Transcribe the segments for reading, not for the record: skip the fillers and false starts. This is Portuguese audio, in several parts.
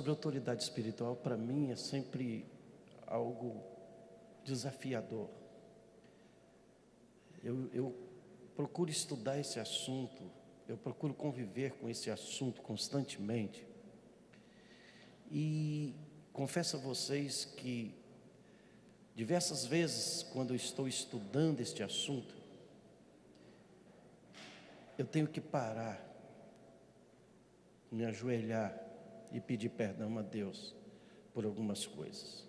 sobre autoridade espiritual, para mim, é sempre algo desafiador. Eu procuro estudar esse assunto, eu procuro conviver com esse assunto constantemente. E confesso a vocês que diversas vezes, quando eu estou estudando este assunto, eu tenho que parar, me ajoelhar e pedir perdão a Deus por algumas coisas.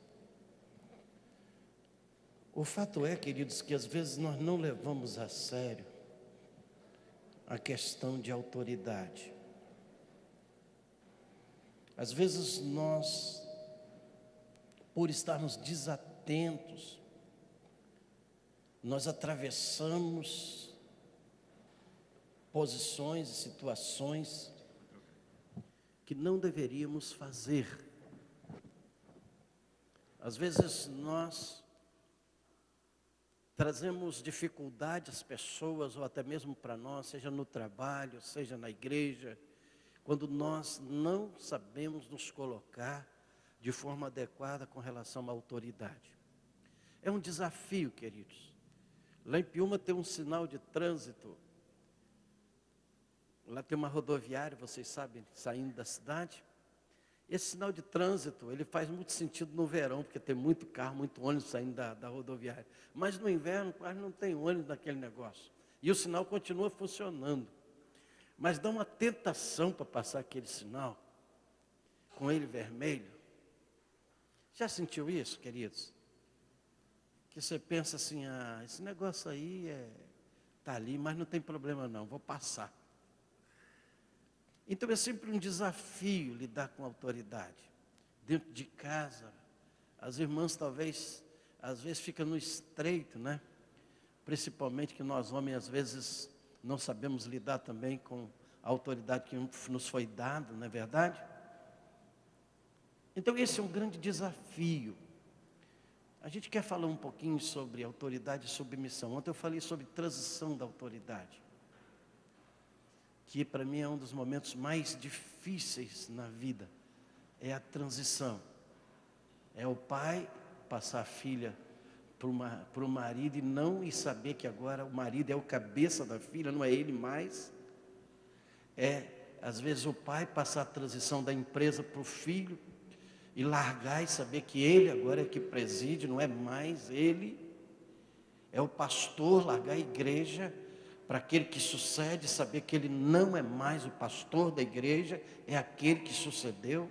O fato é, queridos, que às vezes nós não levamos a sério a questão de autoridade. Às vezes nós, por estarmos desatentos, nós atravessamos posições e situações que não deveríamos fazer. Às vezes nós trazemos dificuldade às pessoas, ou até mesmo para nós, seja no trabalho, seja na igreja, quando nós não sabemos nos colocar de forma adequada com relação à autoridade. É um desafio, queridos. Lá em Piúma tem um sinal de trânsito. Lá tem uma rodoviária, vocês sabem, saindo da cidade. Esse sinal de trânsito, ele faz muito sentido no verão, porque tem muito carro, muito ônibus saindo da rodoviária. Mas no inverno quase não tem ônibus naquele negócio. E o sinal continua funcionando. Mas dá uma tentação para passar aquele sinal, com ele vermelho. Já sentiu isso, queridos? Que você pensa assim, esse negócio aí está ali, mas não tem problema não, vou passar. Então é sempre um desafio lidar com a autoridade. Dentro de casa, as irmãs talvez, às vezes ficam no estreito, né? Principalmente que nós homens às vezes não sabemos lidar também com a autoridade que nos foi dada, não é verdade? Então esse é um grande desafio. A gente quer falar um pouquinho sobre autoridade e submissão. Ontem eu falei sobre transição da autoridade, que para mim é um dos momentos mais difíceis na vida, é a transição. É o pai passar a filha para o marido e saber que agora o marido é o cabeça da filha, não é ele mais. Às vezes o pai passar a transição da empresa para o filho e largar e saber que ele agora é que preside, não é mais ele. É o pastor largar a igreja para aquele que sucede, saber que ele não é mais o pastor da igreja, é aquele que sucedeu.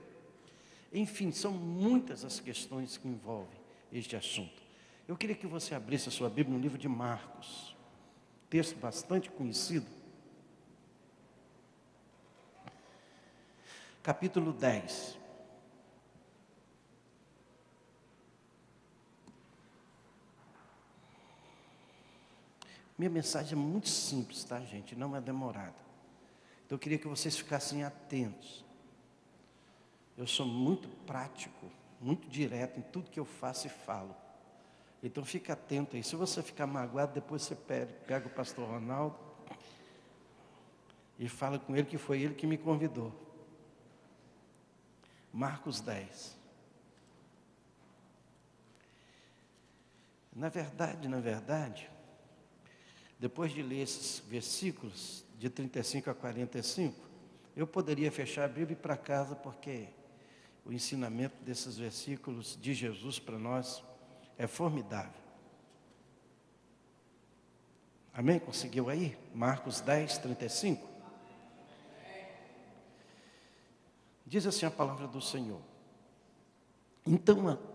Enfim, são muitas as questões que envolvem este assunto. Eu queria que você abrisse a sua Bíblia no livro de Marcos, texto bastante conhecido, capítulo 10. Minha mensagem é muito simples, tá, gente? Não é demorada. Então eu queria que vocês ficassem atentos. Eu sou muito prático, muito direto em tudo que eu faço e falo. Então fique atento aí. Se você ficar magoado, depois você pega o pastor Ronaldo e fala com ele que foi ele que me convidou. Marcos 10. Na verdade, depois de ler esses versículos, de 35 a 45, eu poderia fechar a Bíblia e ir para casa, porque o ensinamento desses versículos de Jesus para nós é formidável. Amém? Conseguiu aí? Marcos 10, 35. Diz assim a palavra do Senhor.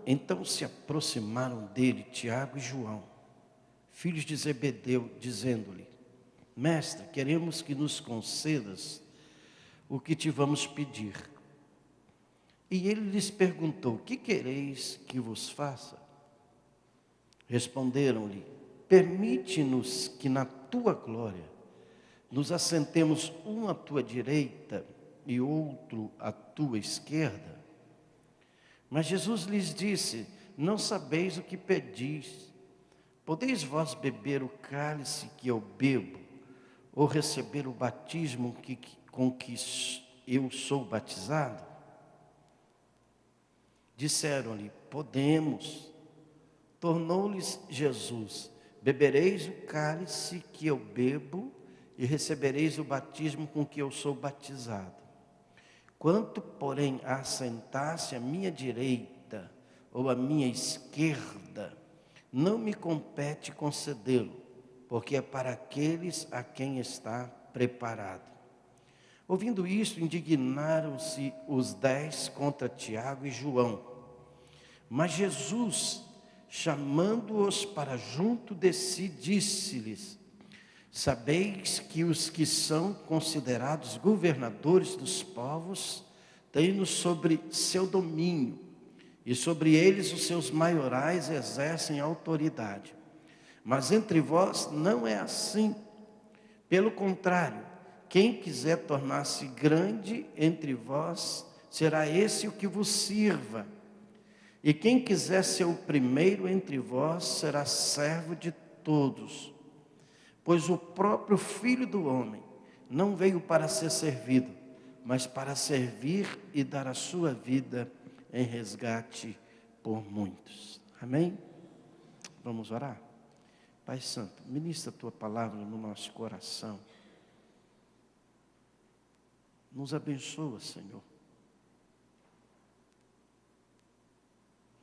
Então se aproximaram dele Tiago e João, filhos de Zebedeu, dizendo-lhe: Mestre, queremos que nos concedas o que te vamos pedir. E ele lhes perguntou: que quereis que vos faça? Responderam-lhe: permite-nos que na tua glória nos assentemos um à tua direita e outro à tua esquerda. Mas Jesus lhes disse: não sabeis o que pedis. Podeis vós beber o cálice que eu bebo, ou receber o batismo com que eu sou batizado? Disseram-lhe: podemos. Tornou-lhes Jesus: bebereis o cálice que eu bebo e recebereis o batismo com que eu sou batizado. Quanto, porém, a sentar-se à minha direita ou à minha esquerda, não me compete concedê-lo, porque é para aqueles a quem está preparado. Ouvindo isto, indignaram-se os 10 contra Tiago e João. Mas Jesus, chamando-os para junto de si, disse-lhes: sabeis que os que são considerados governadores dos povos têm-nos sobre seu domínio, e sobre eles os seus maiorais exercem autoridade. Mas entre vós não é assim. Pelo contrário, quem quiser tornar-se grande entre vós, será esse o que vos sirva. E quem quiser ser o primeiro entre vós, será servo de todos. Pois o próprio Filho do Homem não veio para ser servido, mas para servir e dar a sua vida em resgate por muitos. Amém? Vamos orar? Pai Santo, ministra a tua palavra no nosso coração. Nos abençoa, Senhor.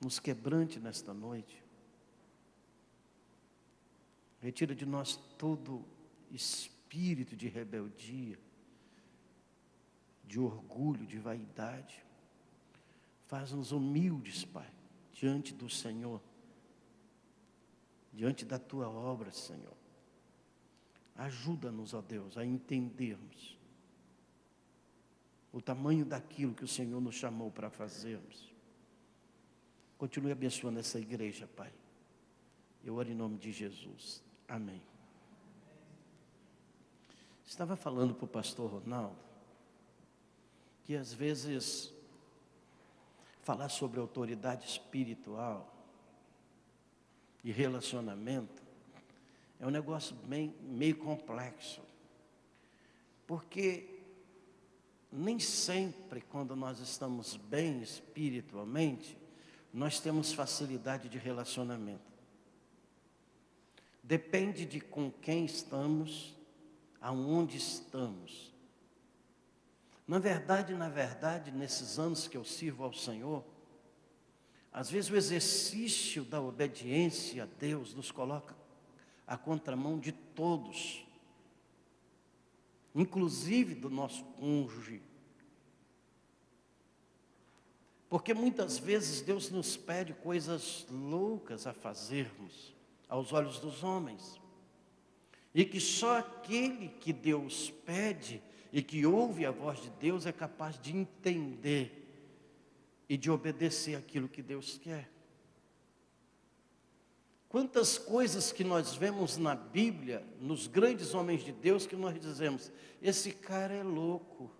Nos quebrante nesta noite. Retira de nós todo espírito de rebeldia, de orgulho, de vaidade. Faz-nos humildes, Pai, diante do Senhor, diante da Tua obra, Senhor. Ajuda-nos, ó Deus, a entendermos o tamanho daquilo que o Senhor nos chamou para fazermos. Continue abençoando essa igreja, Pai. Eu oro em nome de Jesus. Amém. Estava falando para o pastor Ronaldo que às vezes falar sobre autoridade espiritual e relacionamento é um negócio meio complexo. Porque nem sempre quando nós estamos bem espiritualmente, nós temos facilidade de relacionamento. Depende de com quem estamos, aonde estamos. Na verdade, nesses anos que eu sirvo ao Senhor, às vezes o exercício da obediência a Deus nos coloca à contramão de todos, inclusive do nosso cônjuge. Porque muitas vezes Deus nos pede coisas loucas a fazermos aos olhos dos homens. E que só aquele que Deus pede e que ouve a voz de Deus é capaz de entender e de obedecer aquilo que Deus quer. Quantas coisas que nós vemos na Bíblia, nos grandes homens de Deus, que nós dizemos: esse cara é louco.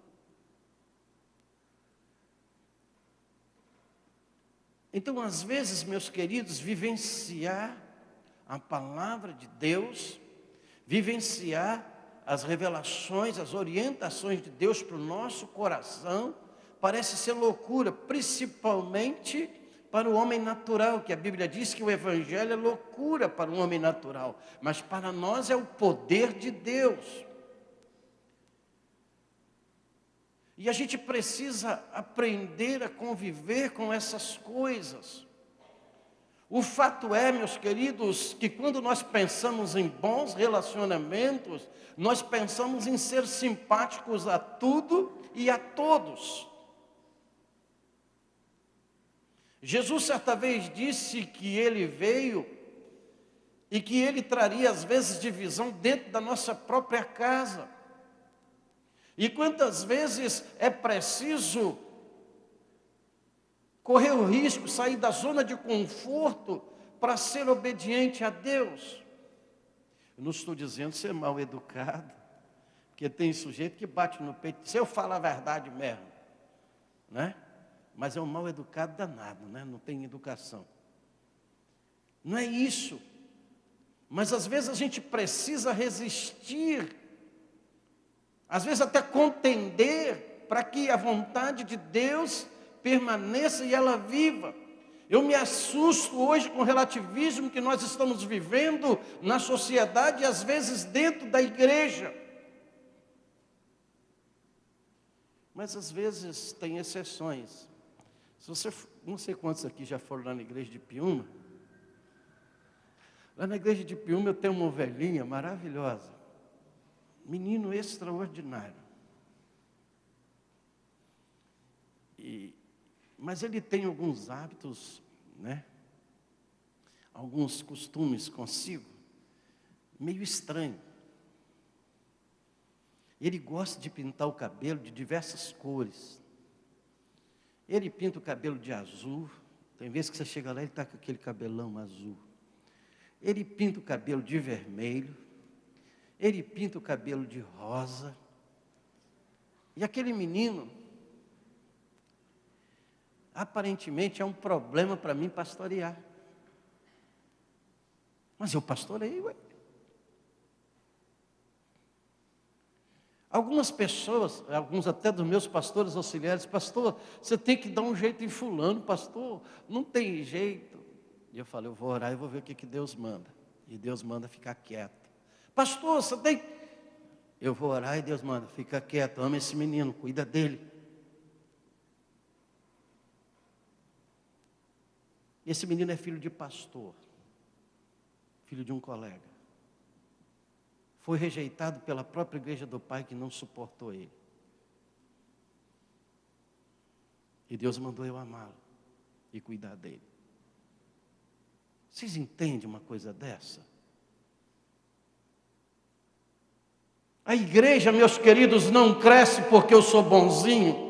Então, às vezes, meus queridos, vivenciar a palavra de Deus, vivenciar as revelações, as orientações de Deus para o nosso coração, parece ser loucura, principalmente para o homem natural, que a Bíblia diz que o Evangelho é loucura para o homem natural, mas para nós é o poder de Deus. E a gente precisa aprender a conviver com essas coisas. O fato é, meus queridos, que quando nós pensamos em bons relacionamentos, nós pensamos em ser simpáticos a tudo e a todos. Jesus certa vez disse que ele veio e que ele traria às vezes divisão dentro da nossa própria casa. E quantas vezes é preciso correr o risco, sair da zona de conforto para ser obediente a Deus. Eu não estou dizendo ser mal educado, porque tem sujeito que bate no peito, se eu falar a verdade mesmo, né? Mas é um mal educado danado, né? Não tem educação. Não é isso. Mas às vezes a gente precisa resistir, às vezes até contender, para que a vontade de Deus permaneça e ela viva. Eu me assusto hoje com o relativismo que nós estamos vivendo na sociedade e às vezes dentro da igreja. Mas às vezes tem exceções. Se você, não sei quantos aqui já foram lá na igreja de Piúma. Lá na igreja de Piúma eu tenho uma ovelhinha maravilhosa. Menino extraordinário. Mas ele tem alguns hábitos, né? Alguns costumes consigo, meio estranho. Ele gosta de pintar o cabelo de diversas cores. Ele pinta o cabelo de azul. Tem vezes que você chega lá e ele está com aquele cabelão azul. Ele pinta o cabelo de vermelho. Ele pinta o cabelo de rosa. E aquele menino, aparentemente é um problema para mim pastorear. Mas eu pastorei, ué. Algumas pessoas, alguns até dos meus pastores auxiliares, pastor, você tem que dar um jeito em fulano, pastor, não tem jeito. E eu falei, eu vou orar e vou ver o que Deus manda. E Deus manda ficar quieto. Pastor, você tem... Eu vou orar e Deus manda, fica quieto, ama esse menino, cuida dele. Esse menino é filho de pastor, filho de um colega. Foi rejeitado pela própria igreja do pai que não suportou ele. E Deus mandou eu amá-lo e cuidar dele. Vocês entendem uma coisa dessa? A igreja, meus queridos, não cresce porque eu sou bonzinho.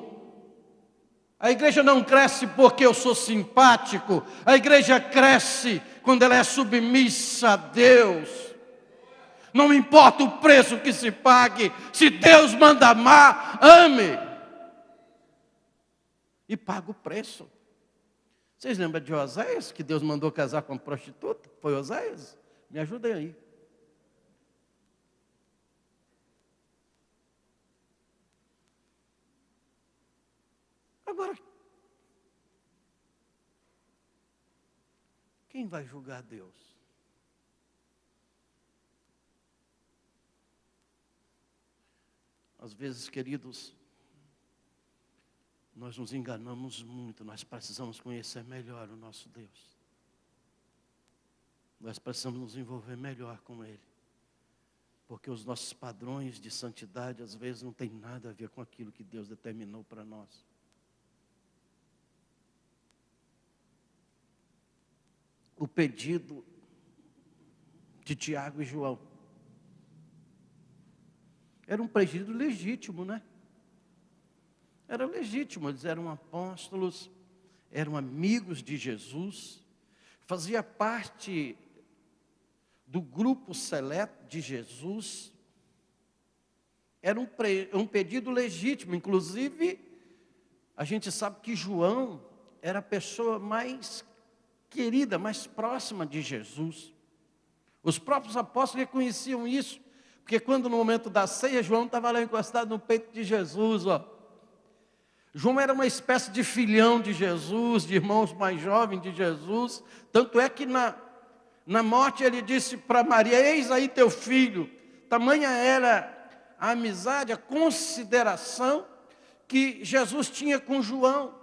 A igreja não cresce porque eu sou simpático. A igreja cresce quando ela é submissa a Deus. Não importa o preço que se pague, se Deus manda amar, ame. E paga o preço. Vocês lembram de Oséias, que Deus mandou casar com uma prostituta? Foi Oséias? Me ajudem aí. Agora, quem vai julgar Deus? Às vezes, queridos, nós nos enganamos muito, nós precisamos conhecer melhor o nosso Deus. Nós precisamos nos envolver melhor com Ele. Porque os nossos padrões de santidade, às vezes, não tem nada a ver com aquilo que Deus determinou para nós. O pedido de Tiago e João era um pedido legítimo, né? Era legítimo, eles eram apóstolos, eram amigos de Jesus, fazia parte do grupo seleto de Jesus. Era um pedido legítimo, inclusive, a gente sabe que João era a pessoa mais querida, mais próxima de Jesus. Os próprios apóstolos reconheciam isso, porque quando no momento da ceia, João estava lá encostado no peito de Jesus, ó. João era uma espécie de filhão de Jesus, de irmãos mais jovens de Jesus. Tanto é que na morte ele disse para Maria, eis aí teu filho. Tamanha era a amizade, a consideração que Jesus tinha com João.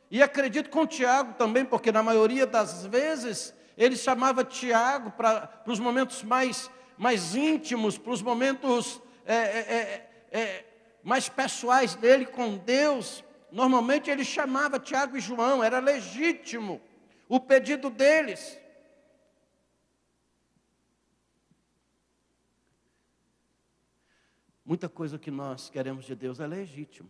E acredito com Tiago também, porque na maioria das vezes ele chamava Tiago para os momentos mais íntimos, para os momentos mais pessoais dele com Deus. Normalmente ele chamava Tiago e João, era legítimo o pedido deles. Muita coisa que nós queremos de Deus é legítimo.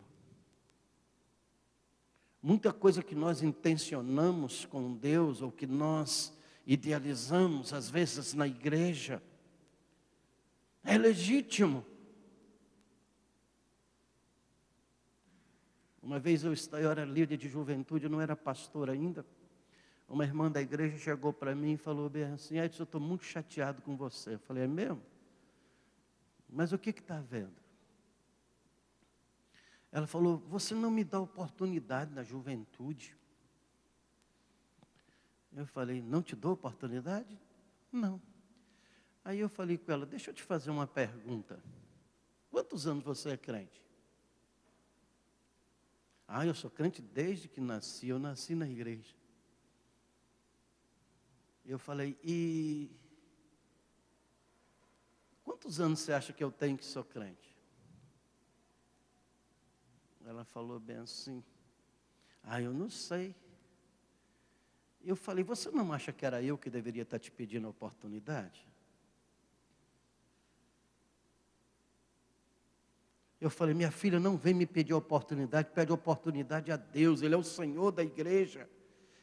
Muita coisa que nós intencionamos com Deus, ou que nós idealizamos, às vezes na igreja, é legítimo. Uma vez eu era líder de juventude, eu não era pastor ainda. Uma irmã da igreja chegou para mim e falou bem assim, Edson, eu estou muito chateado com você. Eu falei, é mesmo? Mas o que está vendo? Ela falou, você não me dá oportunidade na juventude. Eu falei, não te dou oportunidade? Não. Aí eu falei com ela, deixa eu te fazer uma pergunta. Quantos anos você é crente? Ah, eu sou crente desde que nasci, eu nasci na igreja. Eu falei, e quantos anos você acha que eu tenho que sou crente? Ela falou bem assim, ah, eu não sei. Eu falei, você não acha que era eu que deveria estar te pedindo a oportunidade? Eu falei, minha filha, não vem me pedir oportunidade, pede oportunidade a Deus, Ele é o Senhor da igreja.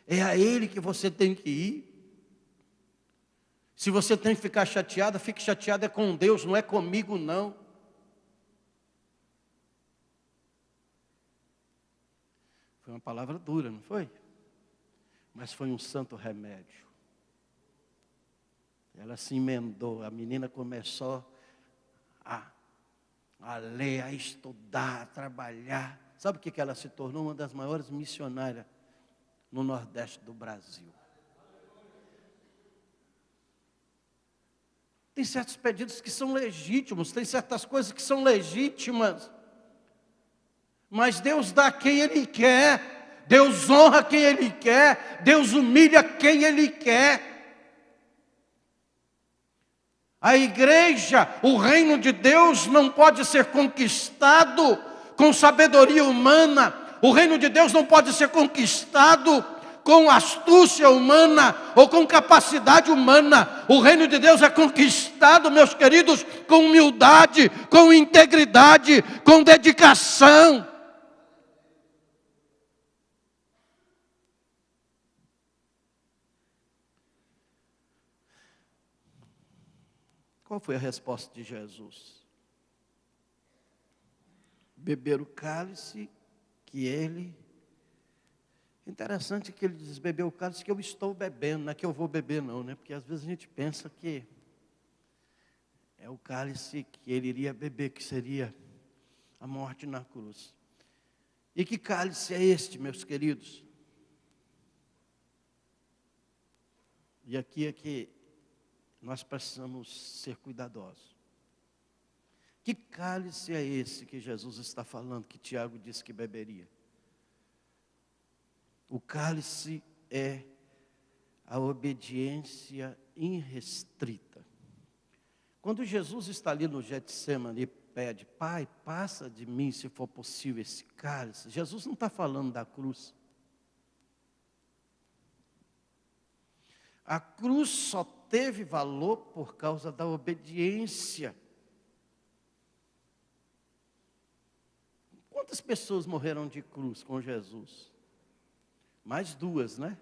É a Ele que você tem que ir. Se você tem que ficar chateada, fique chateada com Deus, não é comigo não. Foi uma palavra dura, não foi? Mas foi um santo remédio. Ela se emendou, a menina começou a ler, a estudar, a trabalhar. Sabe o que ela se tornou? Uma das maiores missionárias no Nordeste do Brasil. Tem certos pedidos que são legítimos, tem certas coisas que são legítimas. Mas Deus dá a quem Ele quer, Deus honra quem Ele quer, Deus humilha quem Ele quer. A igreja, o reino de Deus não pode ser conquistado com sabedoria humana. O reino de Deus não pode ser conquistado com astúcia humana ou com capacidade humana. O reino de Deus é conquistado, meus queridos, com humildade, com integridade, com dedicação. Qual foi a resposta de Jesus? Beber o cálice que ele... Interessante que ele diz, beber o cálice que eu estou bebendo, não é que eu vou beber não, né? Porque às vezes a gente pensa que é o cálice que ele iria beber, que seria a morte na cruz. E que cálice é este, meus queridos? E aqui é que nós precisamos ser cuidadosos. Que cálice é esse que Jesus está falando, que Tiago disse que beberia? O cálice é a obediência irrestrita. Quando Jesus está ali no Getsemane e pede, Pai, passa de mim se for possível esse cálice. Jesus não está falando da cruz. A cruz só teve valor por causa da obediência. Quantas pessoas morreram de cruz com Jesus? Mais duas, né?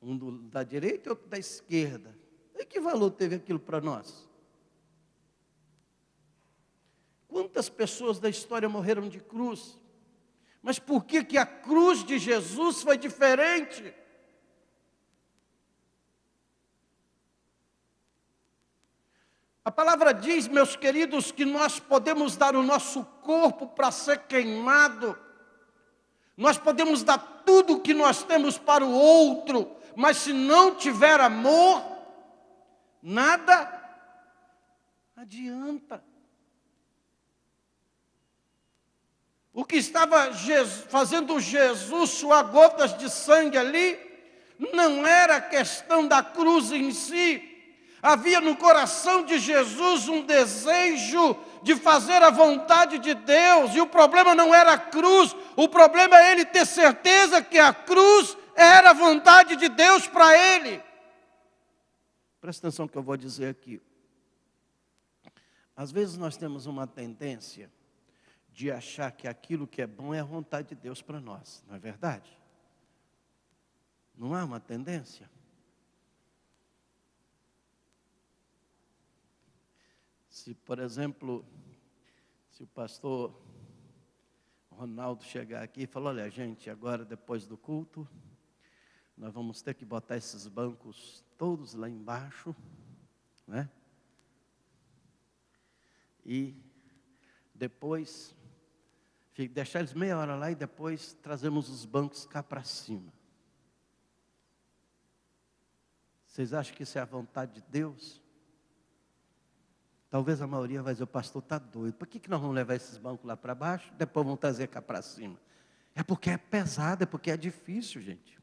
Um da direita e outro da esquerda. E que valor teve aquilo para nós? Quantas pessoas da história morreram de cruz? Mas por que a cruz de Jesus foi diferente? A palavra diz, meus queridos, que nós podemos dar o nosso corpo para ser queimado. Nós podemos dar tudo o que nós temos para o outro, mas se não tiver amor, nada adianta. O que estava fazendo Jesus suar gotas de sangue ali, não era a questão da cruz em si. Havia no coração de Jesus um desejo de fazer a vontade de Deus, e o problema não era a cruz, o problema é ele ter certeza que a cruz era a vontade de Deus para ele. Presta atenção no que eu vou dizer aqui. Às vezes nós temos uma tendência de achar que aquilo que é bom é a vontade de Deus para nós, não é verdade? Não há uma tendência? Se, por exemplo, se o pastor Ronaldo chegar aqui e falar, olha gente, agora depois do culto, nós vamos ter que botar esses bancos todos lá embaixo, né? E depois deixar eles meia hora lá e depois trazemos os bancos cá para cima. Vocês acham que isso é a vontade de Deus? Talvez a maioria vai dizer, o pastor está doido. Por que nós vamos levar esses bancos lá para baixo, depois vamos trazer cá para cima? É porque é pesado, é porque é difícil, gente.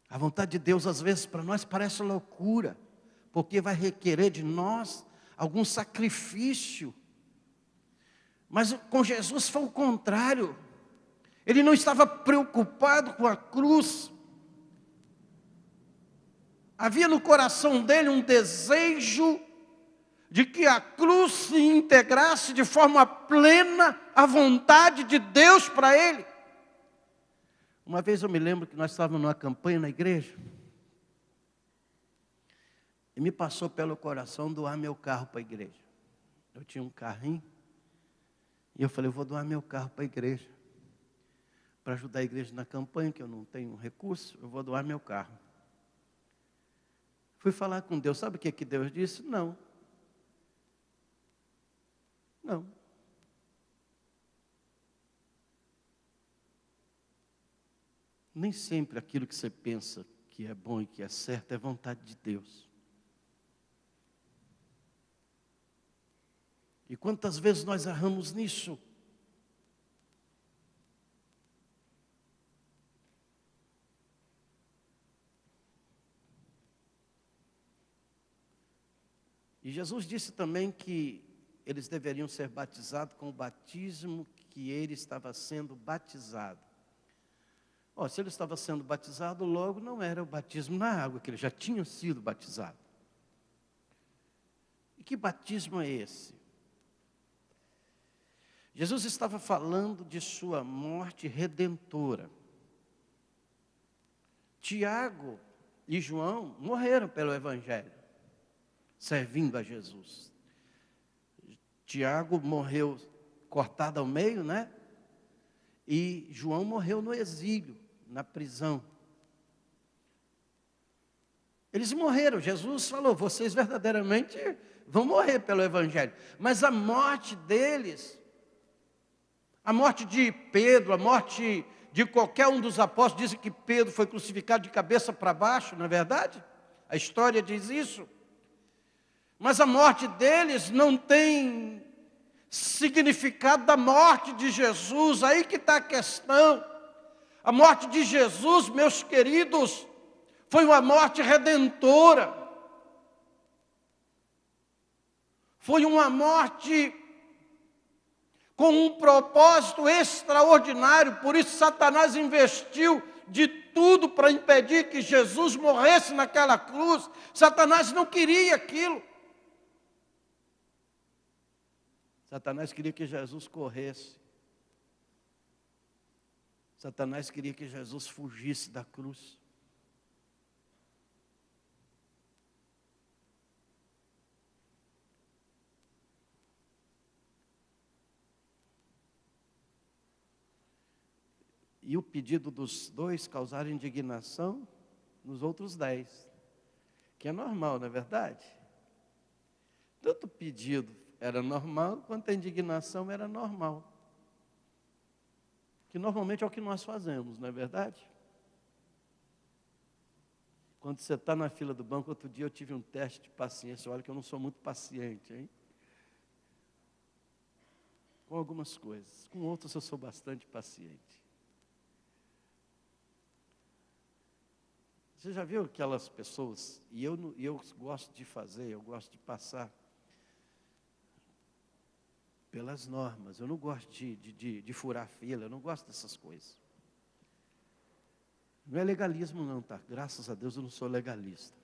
A vontade de Deus, às vezes, para nós parece loucura, porque vai requerer de nós algum sacrifício. Mas com Jesus foi o contrário. Ele não estava preocupado com a cruz. Havia no coração dele um desejo de que a cruz se integrasse de forma plena à vontade de Deus para ele. Uma vez eu me lembro que nós estávamos numa campanha na igreja, e me passou pelo coração doar meu carro para a igreja. Eu tinha um carrinho, e eu falei, eu vou doar meu carro para a igreja, para ajudar a igreja na campanha, que eu não tenho recurso, eu vou doar meu carro. Fui falar com Deus, sabe o que Deus disse? Não. Não. Nem sempre aquilo que você pensa que é bom e que é certo é vontade de Deus. E quantas vezes nós erramos nisso? E Jesus disse também que eles deveriam ser batizados com o batismo que ele estava sendo batizado. Se ele estava sendo batizado, logo não era o batismo na água, que ele já tinha sido batizado. E que batismo é esse? Jesus estava falando de sua morte redentora. Tiago e João morreram pelo Evangelho, servindo a Jesus. Tiago morreu cortado ao meio, né? E João morreu no exílio, na prisão. Eles morreram. Jesus falou, vocês verdadeiramente vão morrer pelo Evangelho. Mas a morte deles, a morte de Pedro, a morte de qualquer um dos apóstolos, dizem que Pedro foi crucificado de cabeça para baixo, não é verdade? A história diz isso. Mas a morte deles não tem significado da morte de Jesus. Aí que está a questão. A morte de Jesus, meus queridos, foi uma morte redentora. Foi uma morte com um propósito extraordinário. Por isso Satanás investiu de tudo para impedir que Jesus morresse naquela cruz. Satanás não queria aquilo. Satanás queria que Jesus corresse. Satanás queria que Jesus fugisse da cruz. E o pedido dos dois causaram indignação nos outros 10, que é normal, não é verdade? Tanto o pedido era normal, quanto a indignação era normal. Que normalmente é o que nós fazemos, não é verdade? Quando você está na fila do banco, outro dia eu tive um teste de paciência. Olha que eu não sou muito paciente, hein? Com algumas coisas. Com outras eu sou bastante paciente. Você já viu aquelas pessoas, e eu gosto de fazer, eu gosto de passar pelas normas. Eu não gosto de furar fila, eu não gosto dessas coisas. Não é legalismo não, tá? Graças a Deus eu não sou legalista.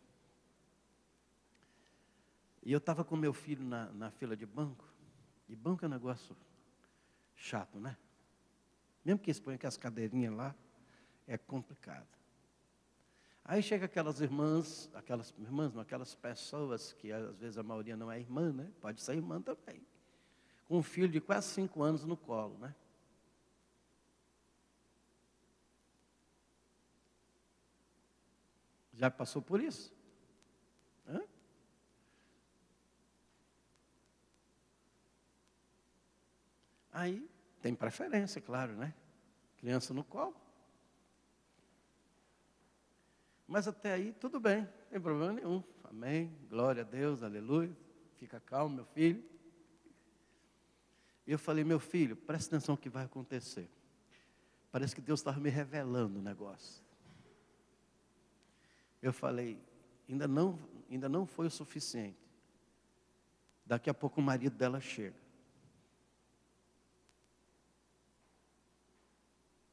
E eu estava com meu filho na fila de banco, e banco é um negócio chato, né? Mesmo que eles ponham aquelas cadeirinhas lá, é complicado. Aí chega aquelas pessoas que às vezes a maioria não é irmã, né? Pode ser irmã também. Com um filho de quase 5 anos no colo, né? Já passou por isso? Hã? Aí tem preferência, claro, né? Criança no colo. Mas até aí tudo bem, não tem problema nenhum. Amém, glória a Deus, aleluia. Fica calmo, meu filho. E eu falei, meu filho, presta atenção no que vai acontecer. Parece que Deus estava me revelando o negócio. Eu falei, ainda não foi o suficiente. Daqui a pouco o marido dela chega.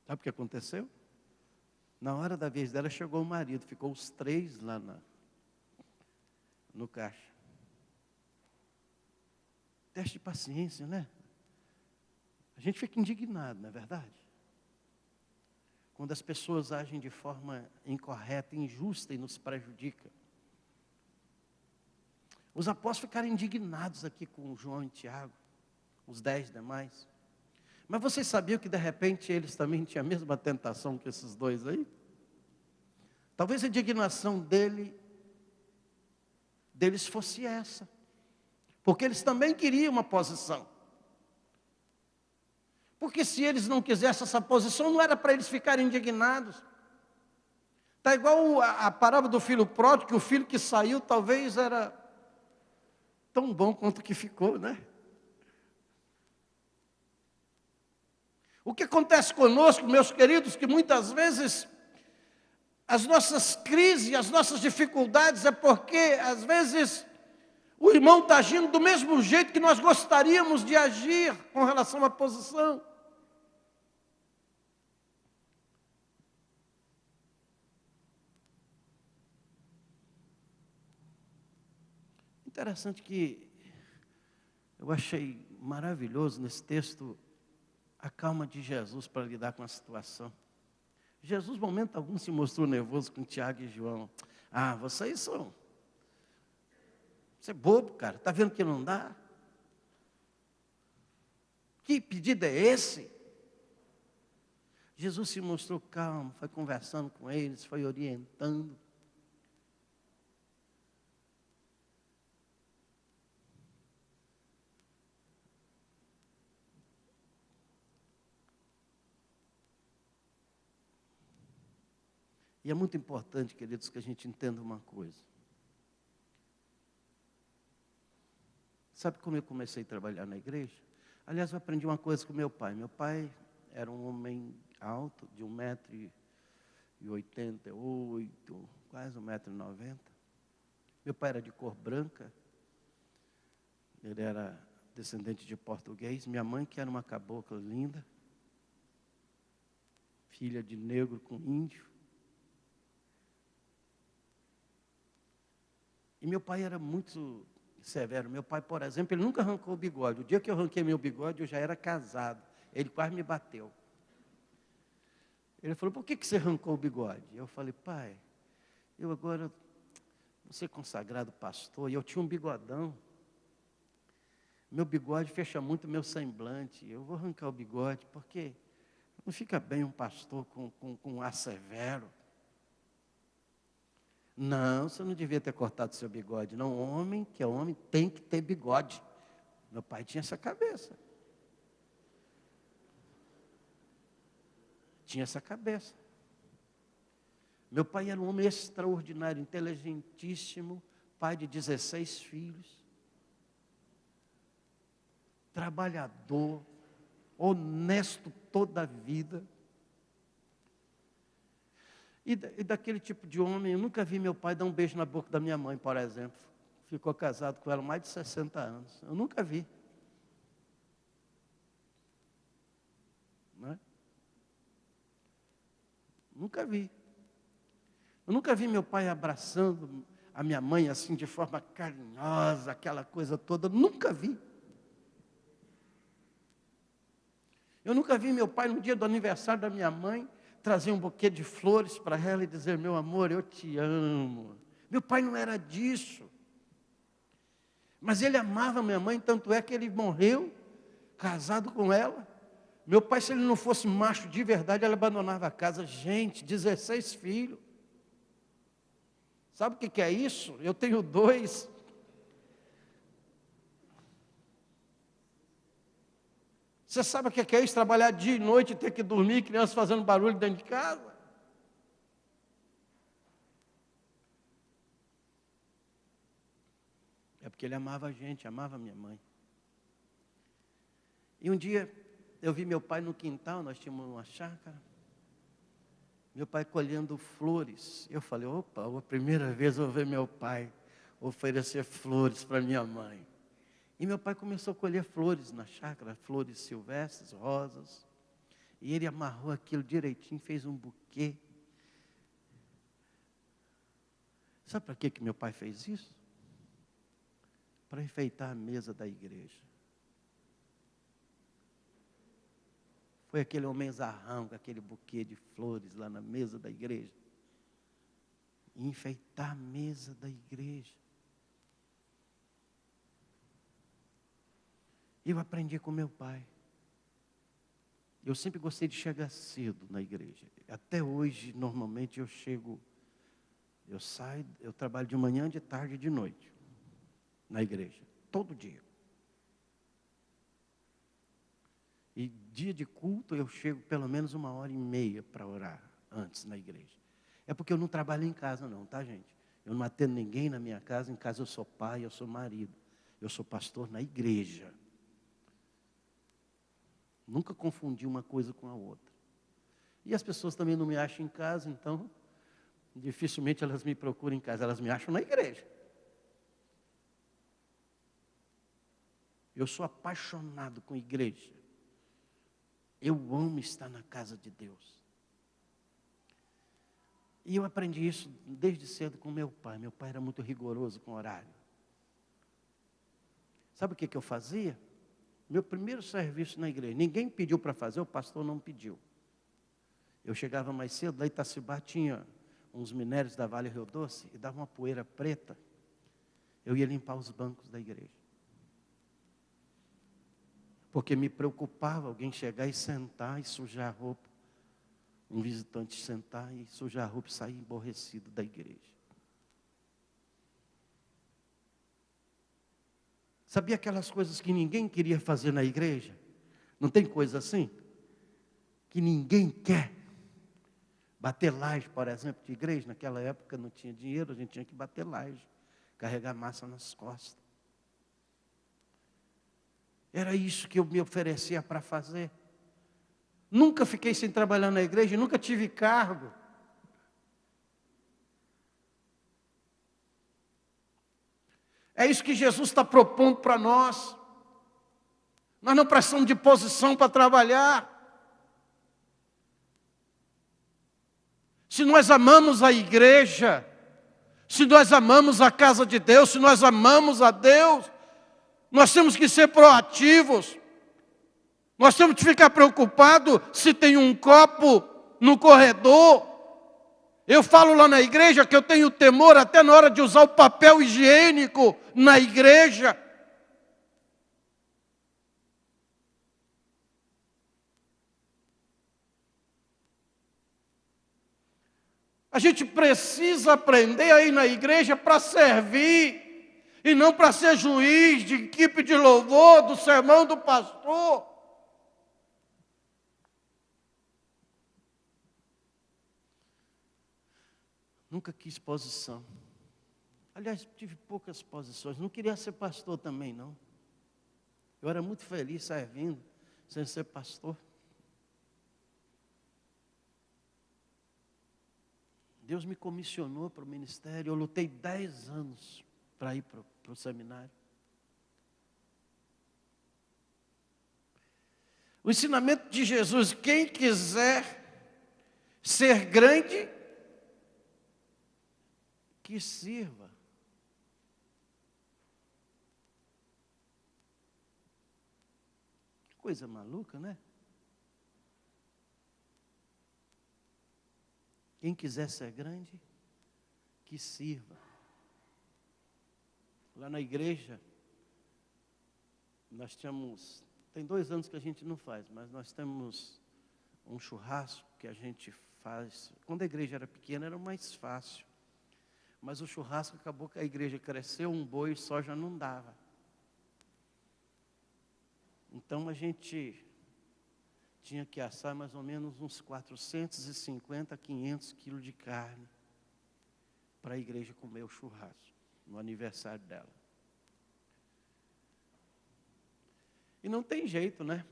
Sabe o que aconteceu? Na hora da vez dela chegou o marido, ficou os 3 lá no caixa. Teste de paciência, né? A gente fica indignado, não é verdade? Quando as pessoas agem de forma incorreta, injusta e nos prejudica. Os apóstolos ficaram indignados aqui com João e Tiago, os 10 demais. Mas vocês sabiam que de repente eles também tinham a mesma tentação que esses 2 aí? Talvez a indignação deles fosse essa. Porque eles também queriam uma posição. Porque se eles não quisessem essa posição, não era para eles ficarem indignados. Está igual a parábola do filho pródigo, que o filho que saiu talvez era tão bom quanto o que ficou, né? O que acontece conosco, meus queridos, que muitas vezes as nossas crises, as nossas dificuldades é porque, às vezes, o irmão está agindo do mesmo jeito que nós gostaríamos de agir com relação à posição. Interessante que eu achei maravilhoso nesse texto a calma de Jesus para lidar com a situação. Jesus, momento algum, se mostrou nervoso com Tiago e João. Ah, vocês são... Você é bobo, cara. Está vendo que não dá? Que pedido é esse? Jesus se mostrou calmo, foi conversando com eles, foi orientando. E é muito importante, queridos, que a gente entenda uma coisa. Sabe como eu comecei a trabalhar na igreja? Aliás, eu aprendi uma coisa com meu pai. Meu pai era um homem alto, de 1,88 m, quase 1,90 m. Meu pai era de cor branca. Ele era descendente de português. Minha mãe, que era uma cabocla linda, filha de negro com índio. E meu pai era muito severo. Meu pai, por exemplo, ele nunca arrancou o bigode. O dia que eu arranquei meu bigode, eu já era casado. Ele quase me bateu. Ele falou, por que você arrancou o bigode? Eu falei, pai, eu agora vou ser consagrado pastor, e eu tinha um bigodão. Meu bigode fecha muito meu semblante. Eu vou arrancar o bigode, porque não fica bem um pastor com um ar severo. Não, você não devia ter cortado seu bigode. Não, homem que é homem tem que ter bigode. Meu pai tinha essa cabeça. Tinha essa cabeça. Meu pai era um homem extraordinário, inteligentíssimo, pai de 16 filhos. Trabalhador, honesto toda a vida. E daquele tipo de homem, eu nunca vi meu pai dar um beijo na boca da minha mãe, por exemplo. Ficou casado com ela há mais de 60 anos. Eu nunca vi. Não é? Nunca vi. Eu nunca vi meu pai abraçando a minha mãe assim de forma carinhosa, aquela coisa toda. Nunca vi. Eu nunca vi meu pai no dia do aniversário da minha mãe trazer um buquê de flores para ela e dizer, meu amor, eu te amo. Meu pai não era disso. Mas ele amava minha mãe, tanto é que ele morreu casado com ela. Meu pai, se ele não fosse macho de verdade, ele abandonava a casa. Gente, 16 filhos. Sabe o que é isso? Eu tenho 2. Você sabe o que é isso? Trabalhar dia e noite, ter que dormir, crianças fazendo barulho dentro de casa. É porque ele amava a gente, amava a minha mãe. E um dia, eu vi meu pai no quintal, nós tínhamos uma chácara. Meu pai colhendo flores. Eu falei, opa, a primeira vez eu vou ver meu pai oferecer flores para minha mãe. E meu pai começou a colher flores na chácara, flores silvestres, rosas. E ele amarrou aquilo direitinho, fez um buquê. Sabe para que meu pai fez isso? Para enfeitar a mesa da igreja. Foi aquele homenzarrão com aquele buquê de flores lá na mesa da igreja. E enfeitar a mesa da igreja. Eu aprendi com meu pai. Eu sempre gostei de chegar cedo na igreja. Até hoje, normalmente, eu saio, eu trabalho de manhã, de tarde e de noite. Na igreja. Todo dia. E dia de culto, eu chego pelo menos 1h30 para orar antes na igreja. É porque eu não trabalho em casa não, tá, gente? Eu não atendo ninguém na minha casa. Em casa eu sou pai, eu sou marido. Eu sou pastor na igreja. Nunca confundi uma coisa com a outra. E as pessoas também não me acham em casa, então, dificilmente elas me procuram em casa. Elas me acham na igreja. Eu sou apaixonado com igreja. Eu amo estar na casa de Deus. E eu aprendi isso desde cedo com meu pai. Meu pai era muito rigoroso com o horário. Sabe o que eu fazia? Meu primeiro serviço na igreja, ninguém pediu para fazer, o pastor não pediu. Eu chegava mais cedo, lá em Itacibá tinha uns minérios da Vale Rio Doce, e dava uma poeira preta. Eu ia limpar os bancos da igreja. Porque me preocupava alguém chegar e sentar e sujar a roupa. Um visitante sentar e sujar a roupa e sair emborrecido da igreja. Sabia aquelas coisas que ninguém queria fazer na igreja? Não tem coisa assim? Que ninguém quer. Bater laje, por exemplo, de igreja. Naquela época não tinha dinheiro, a gente tinha que bater laje. Carregar massa nas costas. Era isso que eu me oferecia para fazer. Nunca fiquei sem trabalhar na igreja, nunca tive cargo. É isso que Jesus está propondo para nós. Nós não precisamos de posição para trabalhar. Se nós amamos a igreja, se nós amamos a casa de Deus, se nós amamos a Deus, nós temos que ser proativos. Nós temos que ficar preocupados se tem um copo no corredor. Eu falo lá na igreja que eu tenho temor até na hora de usar o papel higiênico na igreja. A gente precisa aprender a ir na igreja para servir e não para ser juiz de equipe de louvor, do sermão do pastor. Nunca quis posição. Aliás, tive poucas posições. Não queria ser pastor também, não. Eu era muito feliz servindo, sem ser pastor. Deus me comissionou para o ministério. Eu lutei 10 anos para ir para o seminário. O ensinamento de Jesus, quem quiser ser grande, que sirva. Que coisa maluca, né? Quem quiser ser grande, que sirva. Lá na igreja, nós temos, tem 2 anos que a gente não faz, mas nós temos um churrasco que a gente faz. Quando a igreja era pequena, era mais fácil. Mas o churrasco acabou que a igreja cresceu, um boi só já não dava. Então a gente tinha que assar mais ou menos uns 450, 500 quilos de carne para a igreja comer o churrasco, no aniversário dela. E não tem jeito, né?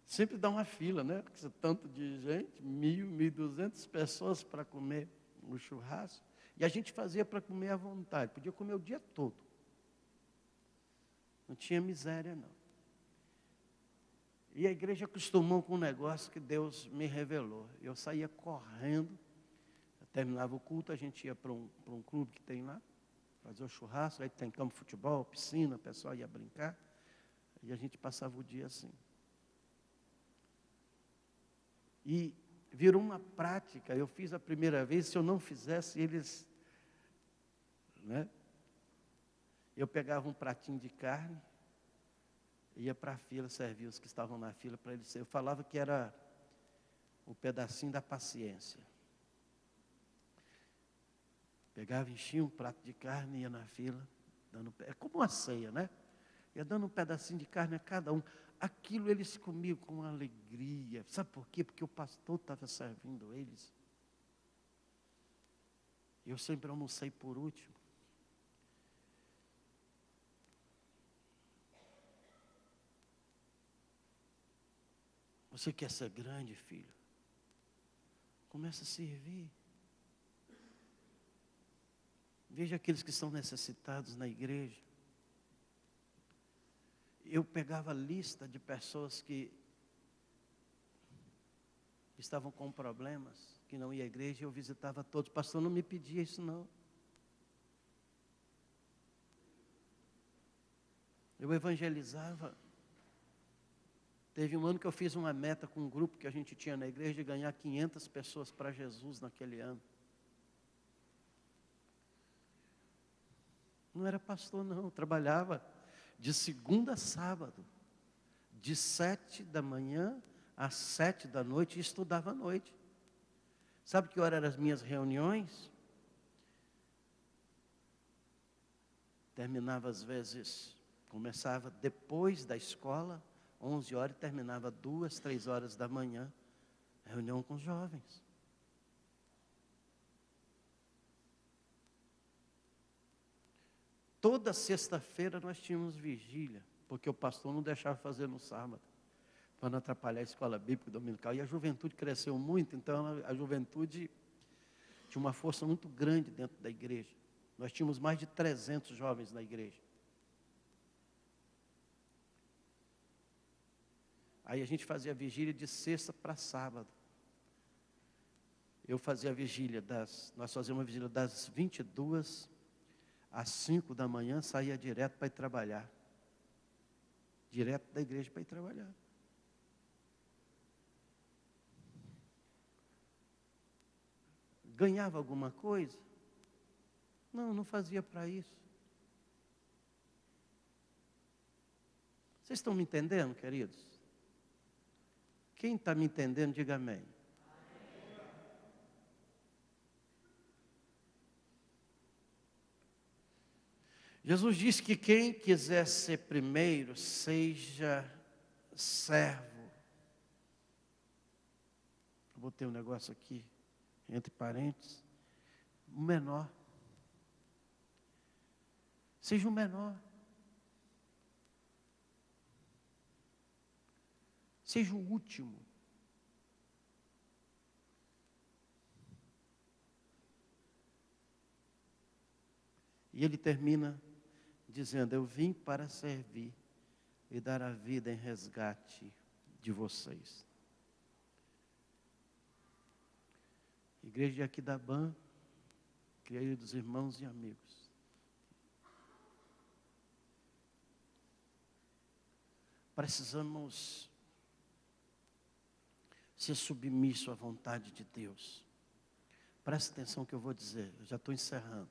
Sempre dá uma fila, né? Porque tanto de gente, 1.200 pessoas para comer o churrasco. E a gente fazia para comer à vontade, podia comer o dia todo. Não tinha miséria, não. E a igreja acostumou com um negócio que Deus me revelou. Eu saía correndo, terminava o culto, a gente ia para um clube que tem lá, fazer o churrasco, aí tem campo de futebol, piscina, o pessoal ia brincar, e a gente passava o dia assim. E virou uma prática, eu fiz a primeira vez, se eu não fizesse, eles, né? Eu pegava um pratinho de carne, ia para a fila, servia os que estavam na fila para eles. Eu falava que era o pedacinho da paciência. Pegava, enchia um prato de carne, ia na fila, é como uma ceia, né? Ia dando um pedacinho de carne a cada um. Aquilo eles comiam com alegria. Sabe por quê? Porque o pastor estava servindo eles. Eu sempre almocei por último. Você quer ser grande, filho? Começa a servir. Veja aqueles que são necessitados na igreja. Eu pegava a lista de pessoas que estavam com problemas, que não ia à igreja, e eu visitava todos. O pastor não me pedia isso, não. Eu evangelizava. Teve um ano que eu fiz uma meta com um grupo que a gente tinha na igreja de ganhar 500 pessoas para Jesus naquele ano. Não era pastor, não. Eu trabalhava de segunda a sábado, de 7 da manhã às 7 da noite, e estudava à noite. Sabe que hora eram as minhas reuniões? Terminava às vezes, começava depois da escola, 11 horas, e terminava 2, 3 horas da manhã, reunião com os jovens. Toda sexta-feira nós tínhamos vigília, porque o pastor não deixava fazer no sábado, para não atrapalhar a escola bíblica dominical. E a juventude cresceu muito, então a juventude tinha uma força muito grande dentro da igreja. Nós tínhamos mais de 300 jovens na igreja. Aí a gente fazia a vigília de sexta para sábado. Eu fazia a vigília nós fazíamos uma vigília das 22 às 5 da manhã, saía direto para ir trabalhar. Direto da igreja para ir trabalhar. Ganhava alguma coisa? Não, não fazia para isso. Vocês estão me entendendo, queridos? Quem está me entendendo, diga amém. Jesus disse que quem quiser ser primeiro, seja servo. Eu botei um negócio aqui, entre parênteses. O menor. Seja o menor. Seja o último. E ele termina dizendo: eu vim para servir e dar a vida em resgate de vocês. Igreja de Aquidabã, queridos irmãos e amigos, precisamos ser submissos à vontade de Deus. Presta atenção que eu vou dizer, eu já estou encerrando.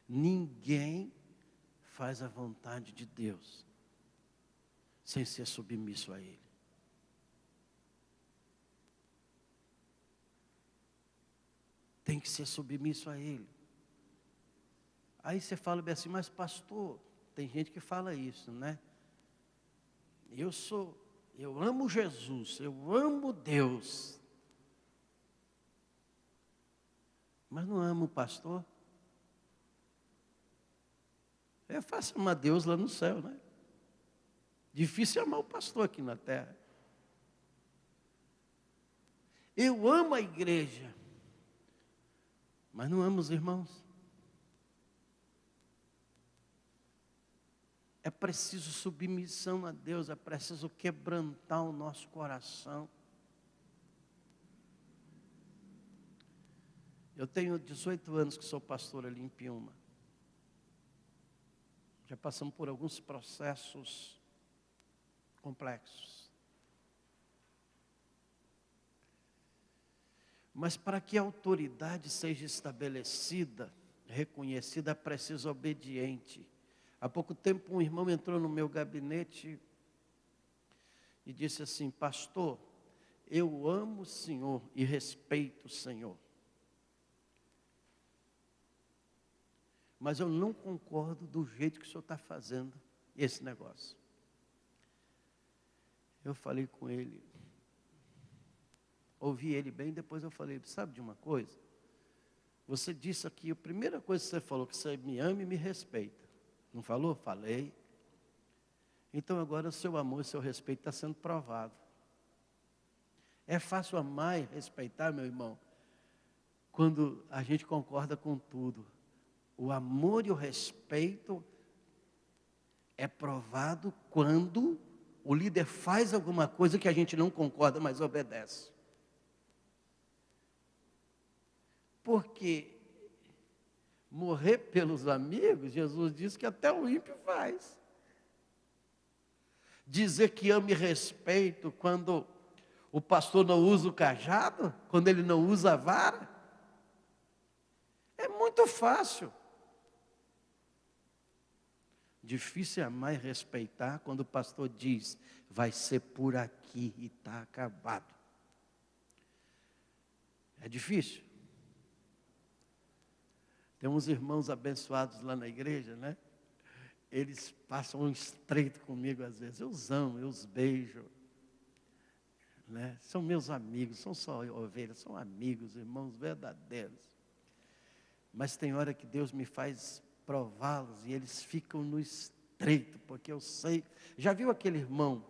Ninguém faz a vontade de Deus sem ser submisso a Ele. Tem que ser submisso a Ele. Aí você fala bem assim, mas pastor, tem gente que fala isso, né? eu amo Jesus, eu amo Deus, mas não amo o pastor. É fácil amar Deus lá no céu, né? Difícil amar o pastor aqui na terra. Eu amo a igreja, mas não amo os irmãos. É preciso submissão a Deus, é preciso quebrantar o nosso coração. Eu tenho 18 anos que sou pastor ali em Piúma. Já passamos por alguns processos complexos. Mas para que a autoridade seja estabelecida, reconhecida, é preciso obediente. Há pouco tempo um irmão entrou no meu gabinete e disse assim: pastor, eu amo o Senhor e respeito o Senhor, mas eu não concordo do jeito que o senhor está fazendo esse negócio. Eu falei com ele, ouvi ele bem, depois eu falei: sabe de uma coisa? Você disse aqui, a primeira coisa que você falou, que você me ama e me respeita. Não falou? Falei. Então agora o seu amor e o seu respeito está sendo provado. É fácil amar e respeitar, meu irmão, quando a gente concorda com tudo. O amor e o respeito é provado quando o líder faz alguma coisa que a gente não concorda, mas obedece. Porque morrer pelos amigos, Jesus disse que até o ímpio faz. Dizer que ama e respeito quando o pastor não usa o cajado, quando ele não usa a vara, é muito fácil. Difícil é amar e respeitar quando o pastor diz: vai ser por aqui e está acabado. É difícil. Tem uns irmãos abençoados lá na igreja, né? Eles passam um estreito comigo às vezes. Eu os amo, eu os beijo. Né? São meus amigos, são só ovelhas, são amigos, irmãos verdadeiros. Mas tem hora que Deus me faz prová-los e eles ficam no estreito, porque eu sei. Já viu aquele irmão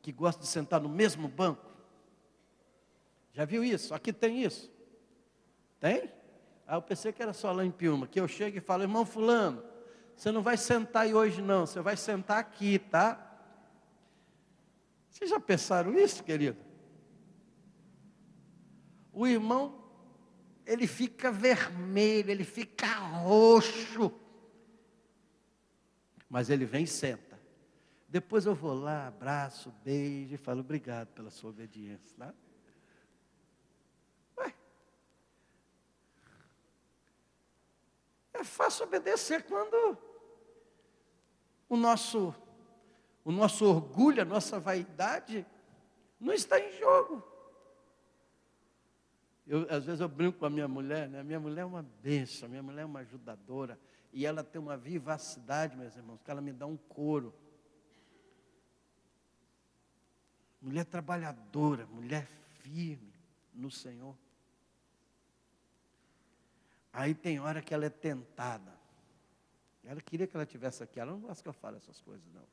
que gosta de sentar no mesmo banco? Já viu isso? Aqui tem isso? Tem? Eu pensei que era só lá em Piúma, que eu chego e falo: irmão fulano, você não vai sentar aí hoje não, você vai sentar aqui, tá? Vocês já pensaram nisso, querido? O irmão, ele fica vermelho, ele fica roxo, mas ele vem e senta. Depois eu vou lá, abraço, beijo e falo: obrigado pela sua obediência, tá? É fácil obedecer quando o nosso orgulho, a nossa vaidade não está em jogo. Às vezes eu brinco com a minha mulher, né? Minha mulher é uma bênção, minha mulher é uma ajudadora. E ela tem uma vivacidade, meus irmãos, que ela me dá um couro. Mulher trabalhadora, mulher firme no Senhor. Aí tem hora que ela é tentada. Ela queria que ela estivesse aqui. Ela não gosta que eu fale essas coisas, não.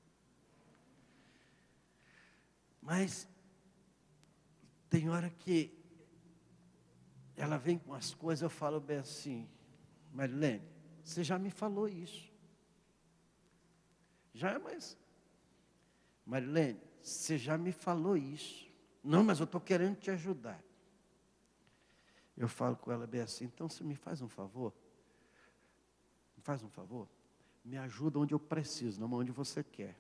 Mas tem hora que ela vem com as coisas, eu falo bem assim: Marilene, você já me falou isso. Já, mas Marilene, você já me falou isso. Não, mas eu estou querendo te ajudar. Eu falo com ela bem assim: então você me faz um favor? Me faz um favor? Me ajuda onde eu preciso, não onde você quer.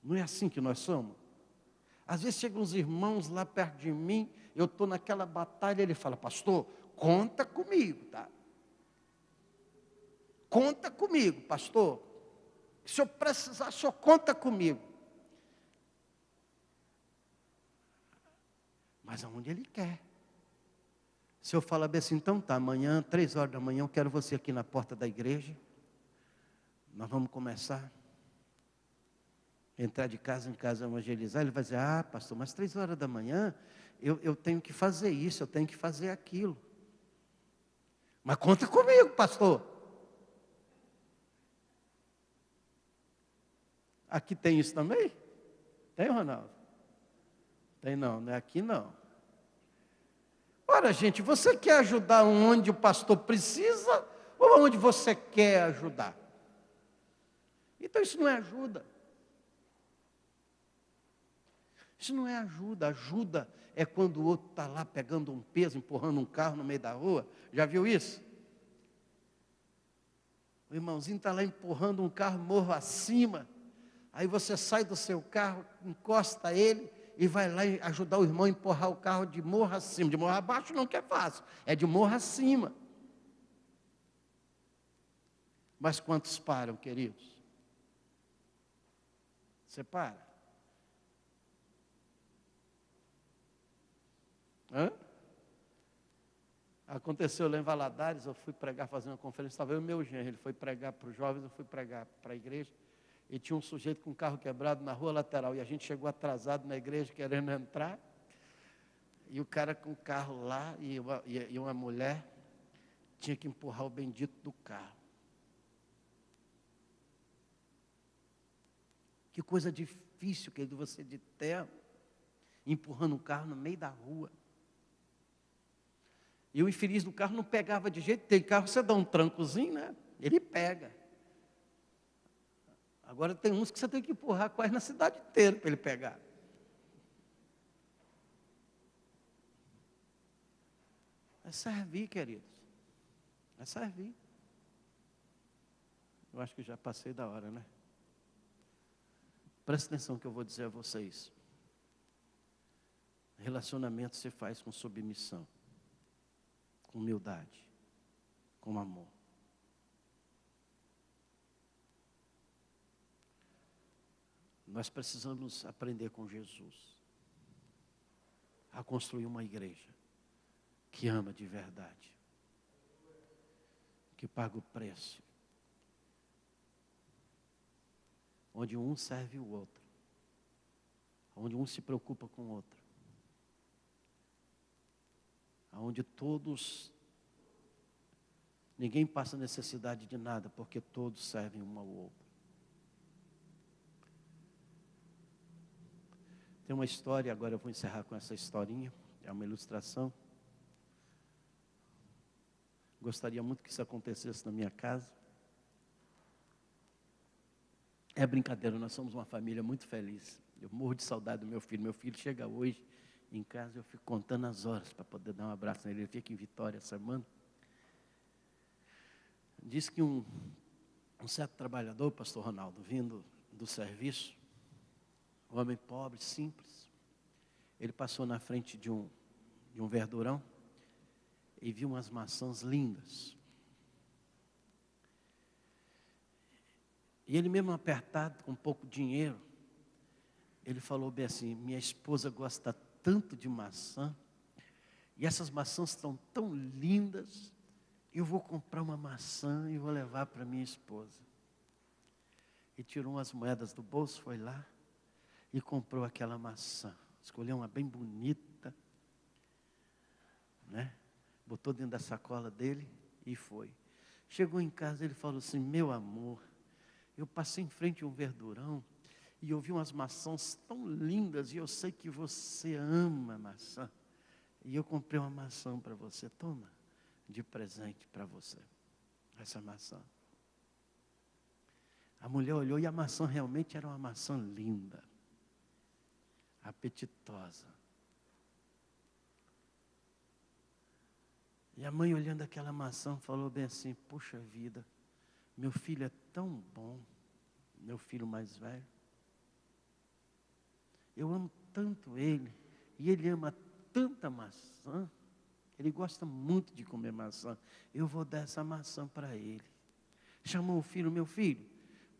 Não é assim que nós somos? Às vezes chegam uns irmãos lá perto de mim, eu estou naquela batalha, ele fala: pastor, conta comigo, tá? Conta comigo, pastor. Se eu precisar, só conta comigo. Mas aonde ele quer. Se eu falar bem assim: então tá, amanhã, 3 horas da manhã, eu quero você aqui na porta da igreja. Nós vamos começar a entrar de casa em casa evangelizar. Ele vai dizer, pastor, mas 3 horas da manhã, eu tenho que fazer isso, eu tenho que fazer aquilo. Mas conta comigo, pastor. Aqui tem isso também? Tem, Ronaldo? Tem não, né? Aqui não. Ora, gente, você quer ajudar onde o pastor precisa ou onde você quer ajudar? Então isso não é ajuda. Isso não é ajuda. Ajuda é quando o outro está lá pegando um peso, empurrando um carro no meio da rua. Já viu isso? O irmãozinho está lá empurrando um carro morro acima. Aí você sai do seu carro, encosta ele e vai lá ajudar o irmão a empurrar o carro de morro acima. De morro abaixo não que é fácil, é de morro acima. Mas quantos param, queridos? Você para? Hã? Aconteceu lá em Valadares, eu fui pregar, fazer uma conferência, estava eu e meu genro, ele foi pregar para os jovens, eu fui pregar para a igreja, e tinha um sujeito com um carro quebrado na rua lateral, e a gente chegou atrasado na igreja, querendo entrar, e o cara com o carro lá, e uma mulher, tinha que empurrar o bendito do carro. Que coisa difícil, querido, você de terra, empurrando um carro no meio da rua. E o infeliz do carro não pegava de jeito. Tem carro, você dá um trancozinho, né? Ele pega. Agora tem uns que você tem que empurrar quase na cidade inteira para ele pegar. É servir, queridos. É servir. Eu acho que já passei da hora, né? Presta atenção que eu vou dizer a vocês. Relacionamento se faz com submissão, com humildade, com amor. Nós precisamos aprender com Jesus a construir uma igreja que ama de verdade, que paga o preço, onde um serve o outro, onde um se preocupa com o outro, onde todos, ninguém passa necessidade de nada, porque todos servem um ao outro. Tem uma história, agora eu vou encerrar com essa historinha, é uma ilustração. Gostaria muito que isso acontecesse na minha casa. É brincadeira, nós somos uma família muito feliz. Eu morro de saudade do meu filho. Meu filho chega hoje em casa, eu fico contando as horas para poder dar um abraço nele. Ele fica em Vitória essa semana. Diz que um certo trabalhador, pastor Ronaldo, vindo do serviço, um homem pobre, simples, ele passou na frente de um verdurão e viu umas maçãs lindas. E ele mesmo apertado, com pouco dinheiro, ele falou bem assim, minha esposa gosta tanto de maçã, e essas maçãs estão tão lindas, eu vou comprar uma maçã e vou levar para minha esposa. E tirou umas moedas do bolso, foi lá e comprou aquela maçã. Escolheu uma bem bonita, né? Botou dentro da sacola dele e foi. Chegou em casa, ele falou assim, meu amor, eu passei em frente a um verdurão e eu vi umas maçãs tão lindas e eu sei que você ama maçã. E eu comprei uma maçã para você, toma, de presente para você, essa maçã. A mulher olhou e a maçã realmente era uma maçã linda, apetitosa. E a mãe olhando aquela maçã falou bem assim, puxa vida, meu filho é tão bom, meu filho mais velho. Eu amo tanto ele, e ele ama tanta maçã, ele gosta muito de comer maçã. Eu vou dar essa maçã para ele. Chamou o filho, meu filho,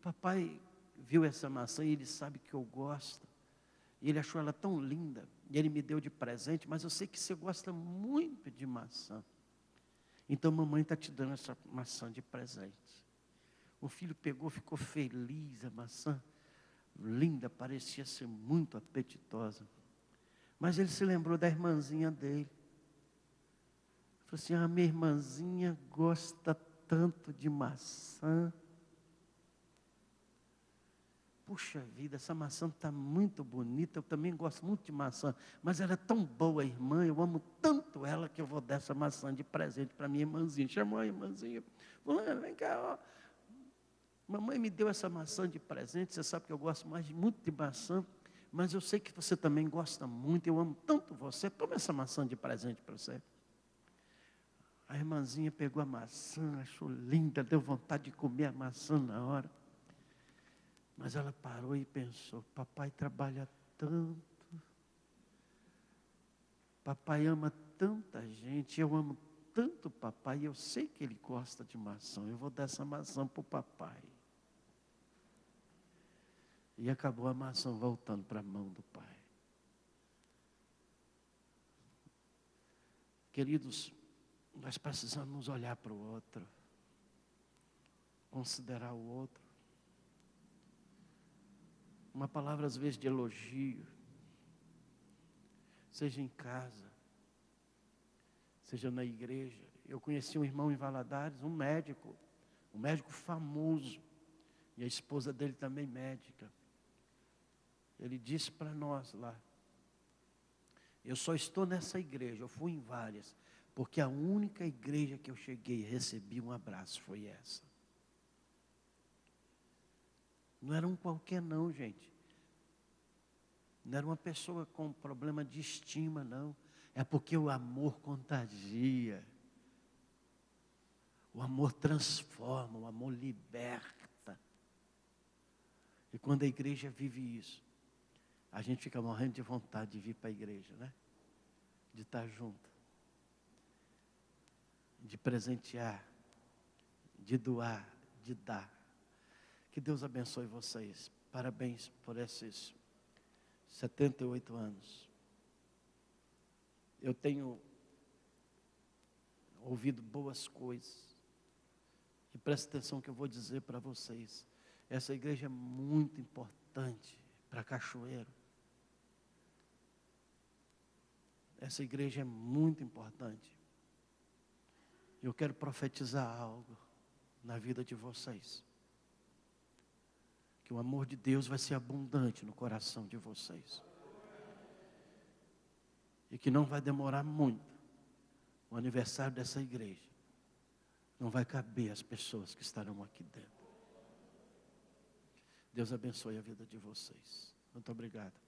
papai viu essa maçã e ele sabe que eu gosto. E ele achou ela tão linda, e ele me deu de presente, mas eu sei que você gosta muito de maçã. Então mamãe está te dando essa maçã de presente. O filho pegou, ficou feliz, a maçã linda, parecia ser muito apetitosa. Mas ele se lembrou da irmãzinha dele. Falou assim, a minha irmãzinha gosta tanto de maçã. Puxa vida, essa maçã está muito bonita, eu também gosto muito de maçã, mas ela é tão boa, irmã, eu amo tanto ela que eu vou dar essa maçã de presente para minha irmãzinha. Chamou a irmãzinha, fulana, vem cá, ó. Mamãe me deu essa maçã de presente, você sabe que eu gosto muito de maçã, mas eu sei que você também gosta muito, eu amo tanto você, toma essa maçã de presente para você. A irmãzinha pegou a maçã, achou linda, deu vontade de comer a maçã na hora. Mas ela parou e pensou, papai trabalha tanto, papai ama tanta gente, eu amo tanto papai, eu sei que ele gosta de maçã, eu vou dar essa maçã para o papai. E acabou a maçã voltando para a mão do pai. Queridos, nós precisamos olhar para o outro, considerar o outro. Uma palavra às vezes de elogio, seja em casa, seja na igreja. Eu conheci um irmão em Valadares, um médico famoso, e a esposa dele também médica. Ele disse para nós lá, eu só estou nessa igreja, eu fui em várias, porque a única igreja que eu cheguei e recebi um abraço foi essa. Não era um qualquer não, gente. Não era uma pessoa com problema de estima, não. É porque o amor contagia. O amor transforma, o amor liberta. E quando a igreja vive isso, a gente fica morrendo de vontade de vir para a igreja, né? De estar junto. De presentear. De doar, de dar. Que Deus abençoe vocês. Parabéns por esses 78 anos. Eu tenho ouvido boas coisas. E presta atenção que eu vou dizer para vocês. Essa igreja é muito importante para Cachoeiro. Essa igreja é muito importante. Eu quero profetizar algo na vida de vocês. Que o amor de Deus vai ser abundante no coração de vocês. E que não vai demorar muito. O aniversário dessa igreja não vai caber as pessoas que estarão aqui dentro. Deus abençoe a vida de vocês. Muito obrigado.